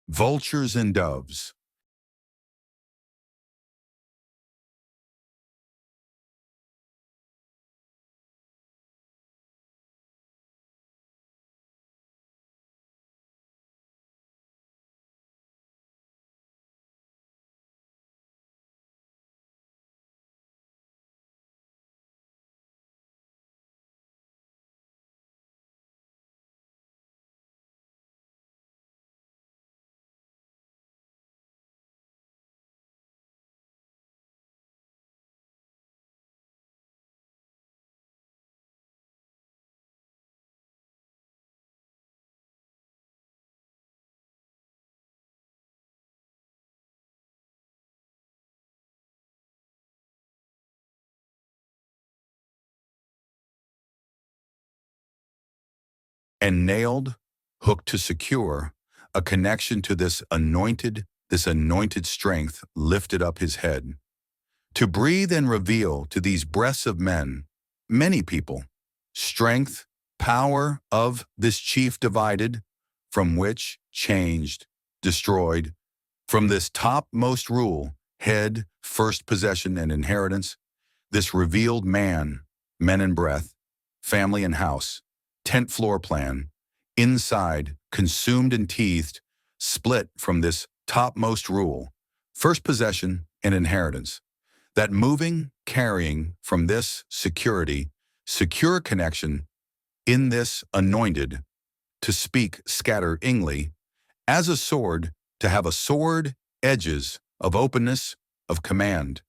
Vultures and Doves. And nailed, hooked to secure, a connection to this anointed strength lifted up his head. To breathe and reveal to these breaths of men, many people, strength, power of this chief divided, from which changed, destroyed, from this topmost rule, head, first possession and inheritance, this revealed man, men and breath, family and house, tent floor plan, inside, consumed and teethed, split from this topmost rule, first possession and inheritance, that moving, carrying from this security, secure connection, in this anointed, to speak scatteringly, as a sword, to have a sword, edges of openness, of command,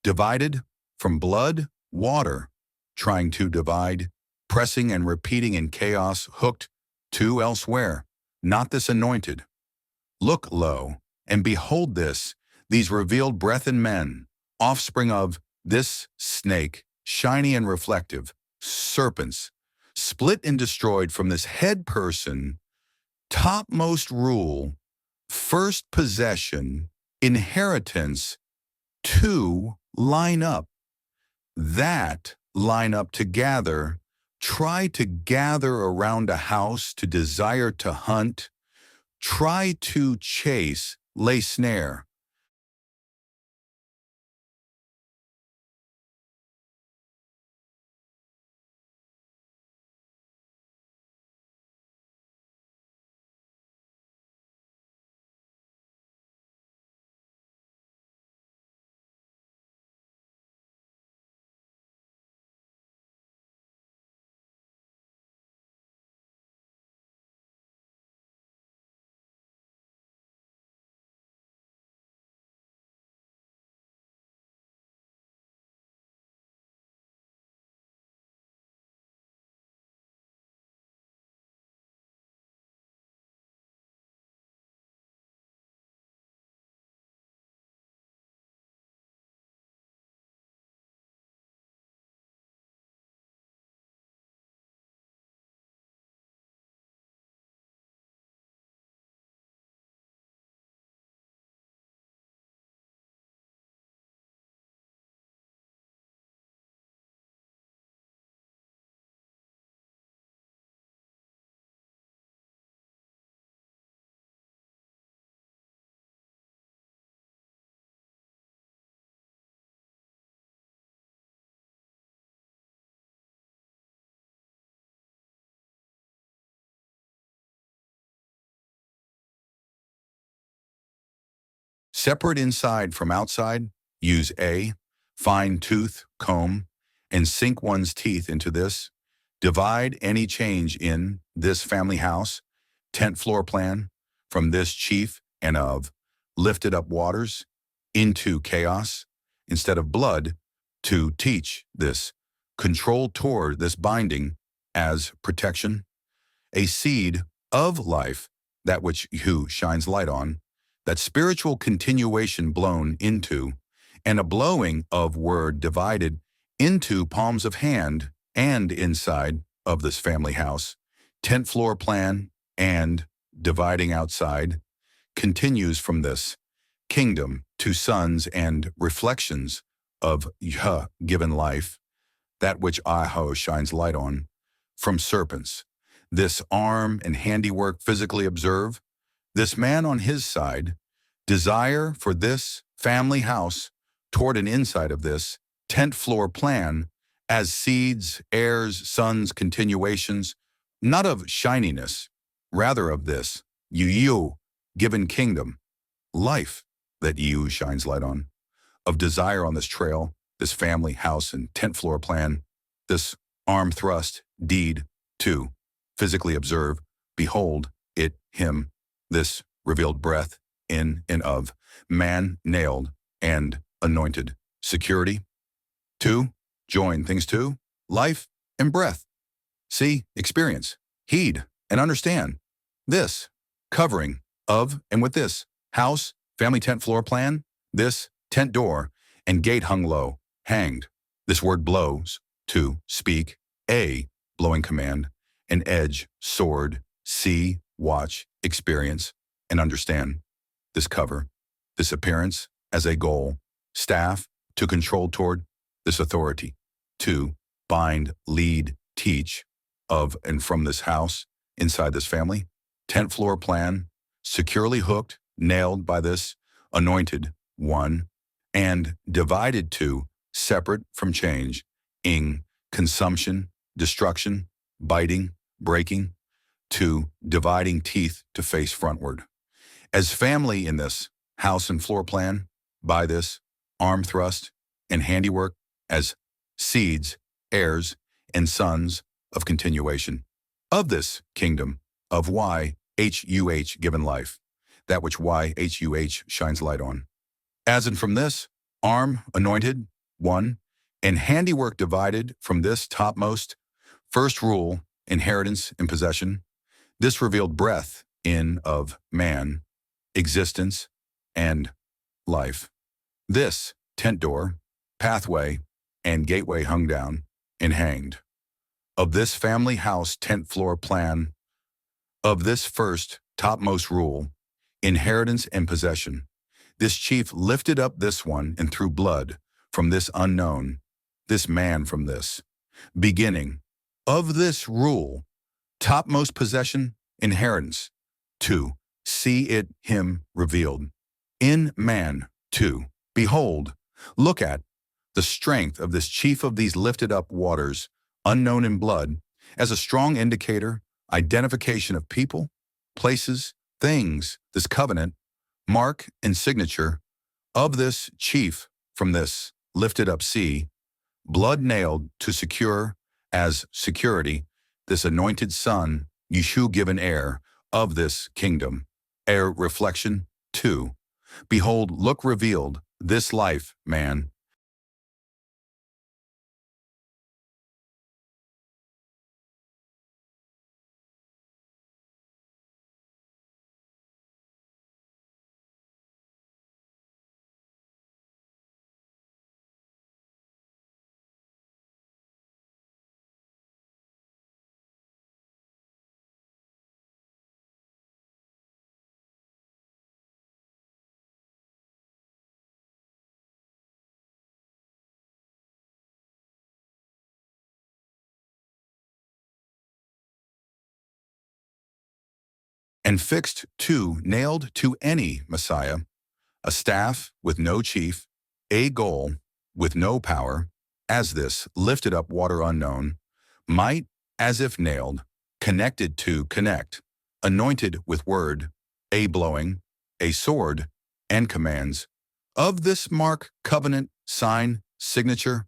divided from blood, water, trying to divide, pressing and repeating in chaos, hooked to elsewhere, not this anointed. Look low, and behold this, these revealed breath in men, offspring of this snake, shiny and reflective, serpents, split and destroyed from this head person, topmost rule, first possession, inheritance, to line up. That line up to gather, try to gather around a house, to desire to hunt, try to chase, lay snare. Separate inside from outside, use a fine tooth comb and sink one's teeth into this. Divide any change in this family house, tent floor plan, from this chief and of lifted up waters into chaos, instead of blood, to teach this, control toward this binding as protection, a seed of life, that which who shines light on, that spiritual continuation blown into, and a blowing of word divided into palms of hand and inside of this family house, tent floor plan, and dividing outside, continues from this kingdom to sons and reflections of Yah given life, that which Aho shines light on, from serpents. This arm and handiwork physically observe, This man on his side, desire for this family house toward an inside of this tent floor plan as seeds, heirs, sons, continuations, not of shininess, rather of this, you, given kingdom, life that you shines light on, of desire on this trail, this family house and tent floor plan, this arm thrust, deed, to, physically observe, behold, it, him, this revealed breath, in and of, man nailed and anointed, security, two, join things to, life and breath, see, experience, heed, and understand, this, covering, of and with this, house, family tent floor plan, this, tent door, and gate hung low, hanged, this word blows, to, speak, a, blowing command, an edge, sword, see, watch, experience, and understand, this cover, this appearance, as a goal, staff, to control toward, this authority, to, bind, lead, teach, of and from this house, inside this family, tent floor plan, securely hooked, nailed by this, anointed, one, and divided to, separate from change, ing, consumption, destruction, biting, breaking, to, dividing teeth to face frontward. As family in this, house and floor plan, by this, arm thrust, and handiwork, as seeds, heirs, and sons of continuation, of this kingdom, of why HUH given life, that which why HUH shines light on. As in from this, arm anointed, one, and handiwork divided from this topmost, first rule, inheritance and possession, this revealed breath in of man, existence, and life. This tent door, pathway, and gateway hung down and hanged. Of this family house tent floor plan, of this first topmost rule, inheritance and possession, this chief lifted up this one and threw blood from this unknown, this man from this, beginning, of this rule, topmost possession, inheritance, two, see it him revealed, in man, two, behold, look at, the strength of this chief of these lifted up waters, unknown in blood, as a strong indicator, identification of people, places, things, this covenant, mark and signature of this chief from this lifted up sea, blood nailed to secure as security, this anointed son, Yeshu given heir of this kingdom, heir reflection, two, behold, look revealed, this life, man, and fixed to, nailed to any Messiah, a staff with no chief, a goal with no power, as this lifted up water unknown, might, as if nailed, connected to connect, anointed with word, a blowing, a sword, and commands, of this mark, covenant, sign, signature,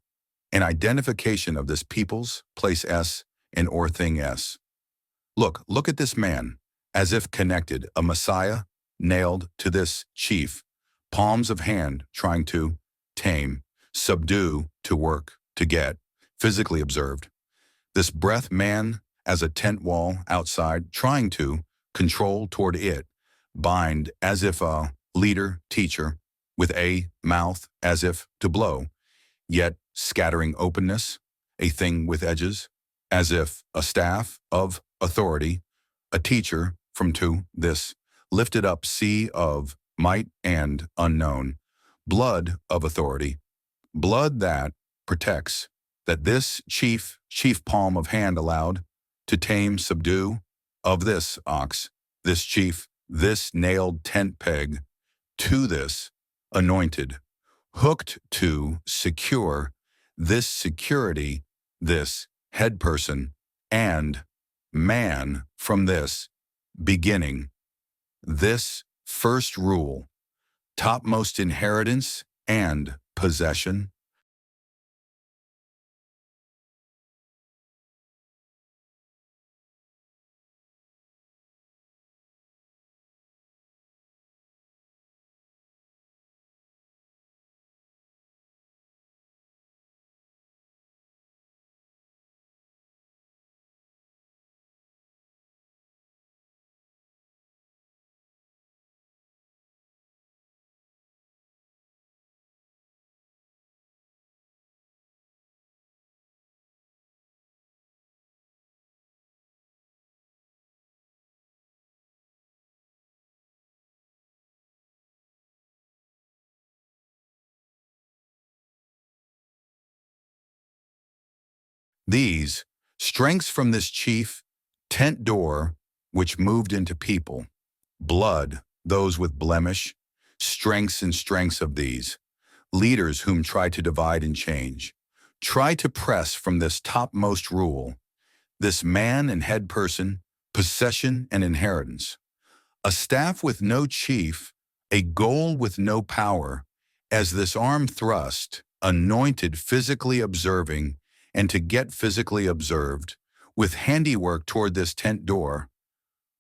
and identification of this people's, place S, and or thing S. Look at this man, as if connected, a Messiah, nailed to this chief, palms of hand trying to tame, subdue, to work, to get, physically observed. This breath man as a tent wall outside trying to control toward it, bind as if a leader, teacher, with a mouth as if to blow, yet scattering openness, a thing with edges, as if a staff of authority, a teacher from to this, lifted up sea of might and unknown, blood of authority, blood that protects, that this chief palm of hand allowed to tame, subdue, of this ox, this chief this nailed tent peg to this anointed, hooked to secure this security, this head person, and man from this beginning, this first rule, topmost inheritance and possession. These strengths from this chief tent door, which moved into people, blood, those with blemish, strengths and strengths of these, leaders whom try to divide and change, try to press from this topmost rule, this man and head person, possession and inheritance, a staff with no chief, a goal with no power, as this arm thrust, anointed physically observing, and to get physically observed, with handiwork toward this tent door,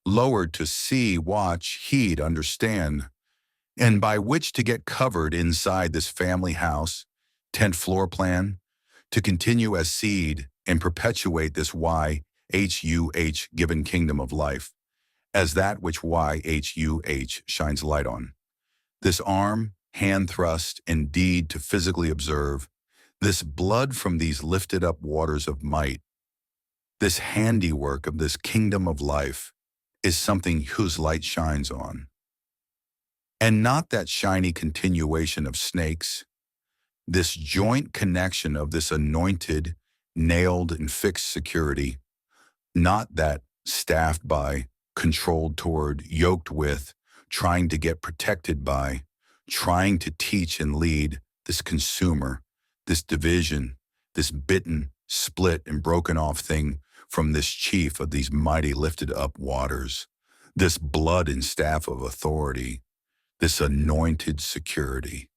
lowered to see, watch, heed, understand, and by which to get covered inside this family house, tent floor plan, to continue as seed and perpetuate this YHUH given kingdom of life, as that which YHUH shines light on. This arm, hand thrust, and deed to physically observe, this blood from these lifted up waters of might, this handiwork of this kingdom of life, is something whose light shines on. And not that shiny continuation of snakes, this joint connection of this anointed, nailed and fixed security, not that staffed by, controlled toward, yoked with, trying to get protected by, trying to teach and lead this consumer, this division, this bitten, split, and broken off thing from this chief of these mighty lifted up waters, this blood and staff of authority, this anointed security.